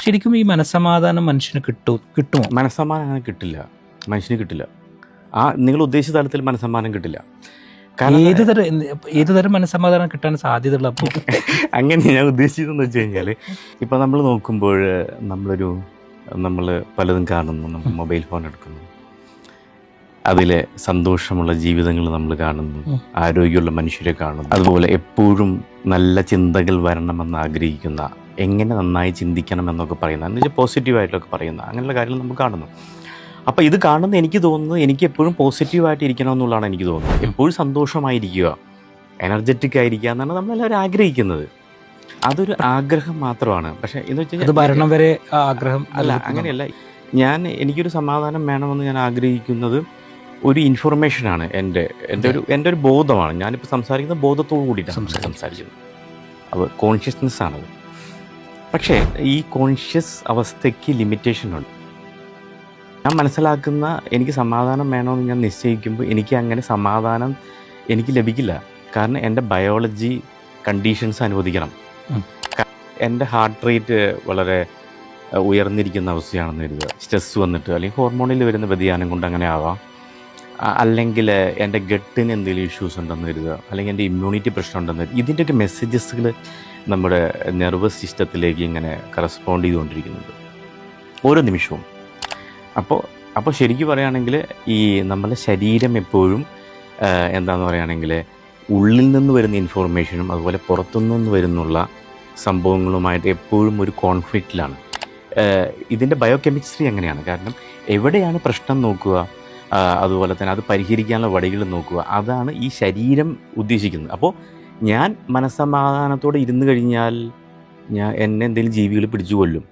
ശരിക്കും ഈ മനസ്സമാധാനം മനുഷ്യന് കിട്ടുമോ? മനസ്സമ്മാനം അങ്ങനെ കിട്ടില്ല, മനുഷ്യന് കിട്ടില്ല. നിങ്ങൾ ഉദ്ദേശിച്ച തലത്തിൽ മനസ്സമ്മാനം കിട്ടില്ല. ഏതുതരം മനസ്സമാധാനം കിട്ടാൻ സാധ്യതയുള്ള? അപ്പോൾ അങ്ങനെ ഞാൻ ഉദ്ദേശിച്ചതെന്ന് വെച്ച് കഴിഞ്ഞാൽ, ഇപ്പോൾ നമ്മൾ നോക്കുമ്പോൾ നമ്മൾ പലതും കാണുന്നു, നമ്മൾ മൊബൈൽ ഫോൺ എടുക്കുന്നു, അതിലെ സന്തോഷമുള്ള ജീവിതങ്ങൾ നമ്മൾ കാണുന്നു, ആരോഗ്യമുള്ള മനുഷ്യരെ കാണുന്നു, അതുപോലെ എപ്പോഴും നല്ല ചിന്തകൾ വരണമെന്ന് ആഗ്രഹിക്കുന്ന, എങ്ങനെ നന്നായി ചിന്തിക്കണം എന്നൊക്കെ പറയുന്ന, എന്ന് വെച്ചാൽ പോസിറ്റീവായിട്ടൊക്കെ പറയുന്ന അങ്ങനെയുള്ള കാര്യങ്ങൾ നമ്മൾ കാണുന്നു. അപ്പോൾ ഇത് കാണുന്ന എനിക്ക് തോന്നുന്നത് എനിക്ക് എപ്പോഴും പോസിറ്റീവായിട്ട് ഇരിക്കണം എന്നുള്ളതാണ് എനിക്ക് തോന്നുന്നത്. എപ്പോഴും സന്തോഷമായിരിക്കുക, എനർജറ്റിക് ആയിരിക്കുക എന്നാണ് നമ്മളെല്ലാവരും ആഗ്രഹിക്കുന്നത്. അതൊരു ആഗ്രഹം മാത്രമാണ്. പക്ഷേ എന്ന് വെച്ച് കഴിഞ്ഞാൽ ഭരണം വരെ ആഗ്രഹം അല്ല, അങ്ങനെയല്ല. എനിക്കൊരു സമാധാനം വേണമെന്ന് ഞാൻ ആഗ്രഹിക്കുന്നത് ഒരു ഇൻഫർമേഷനാണ്, എൻ്റെ ഒരു ബോധമാണ്. ഞാനിപ്പോൾ സംസാരിക്കുന്ന ബോധത്തോടു കൂടിയിട്ടാണ് സംസാരിക്കുന്നത്. അപ്പോൾ കോൺഷ്യസ്നെസ് ആണത്. പക്ഷേ ഈ കോൺഷ്യസ് അവസ്ഥയ്ക്ക് ലിമിറ്റേഷനുണ്ട്. ഞാൻ മനസ്സിലാക്കുന്ന എനിക്ക് സമാധാനം വേണമെന്ന് ഞാൻ നിശ്ചയിക്കുമ്പോൾ എനിക്ക് അങ്ങനെ സമാധാനം എനിക്ക് ലഭിക്കില്ല. കാരണം എൻ്റെ ബയോളജി കണ്ടീഷൻസ് അനുവദിക്കണം. എൻ്റെ ഹാർട്ട് റേറ്റ് വളരെ ഉയർന്നിരിക്കുന്ന അവസ്ഥയാണെന്ന് കരുതുക, സ്ട്രെസ് വന്നിട്ട്, അല്ലെങ്കിൽ ഹോർമോണിൽ വരുന്ന വ്യതിയാനം കൊണ്ട് അങ്ങനെ ആവാം, അല്ലെങ്കിൽ എൻ്റെ ഗട്ടിന് എന്തെങ്കിലും ഇഷ്യൂസ് ഉണ്ടെന്ന് കരുതുക, അല്ലെങ്കിൽ എൻ്റെ ഇമ്മ്യൂണിറ്റി പ്രശ്നം ഉണ്ടെന്ന് കരുതുക. ഇതിൻ്റെയൊക്കെ മെസ്സേജസുകൾ നമ്മുടെ നെർവസ് സിസ്റ്റത്തിലേക്ക് ഇങ്ങനെ കറസ്പോണ്ട് ചെയ്തുകൊണ്ടിരിക്കുന്നുണ്ട് ഓരോ നിമിഷവും. അപ്പോൾ ശരിക്കും പറയുകയാണെങ്കിൽ ഈ നമ്മുടെ ശരീരം എപ്പോഴും എന്താണെന്ന് പറയുകയാണെങ്കിൽ ഉള്ളിൽ നിന്ന് വരുന്ന ഇൻഫോർമേഷനും അതുപോലെ പുറത്തുനിന്ന് വരുന്നുള്ള സംഭവങ്ങളുമായിട്ട് എപ്പോഴും ഒരു കോൺഫ്ലിക്റ്റിലാണ്. ഇതിൻ്റെ ബയോകെമിസ്ട്രി അങ്ങനെയാണ്. കാരണം എവിടെയാണ് പ്രശ്നം നോക്കുക, അതുപോലെ തന്നെ അത് പരിഹരിക്കാനുള്ള വഴികൾ നോക്കുക, അതാണ് ഈ ശരീരം ഉദ്ദേശിക്കുന്നത്. അപ്പോൾ ഞാൻ മനസ്സമാധാനത്തോടെ ഇരുന്ന് കഴിഞ്ഞാൽ എന്നെ എന്തെങ്കിലും ജീവികൾ പിടിച്ചു കൊല്ലും.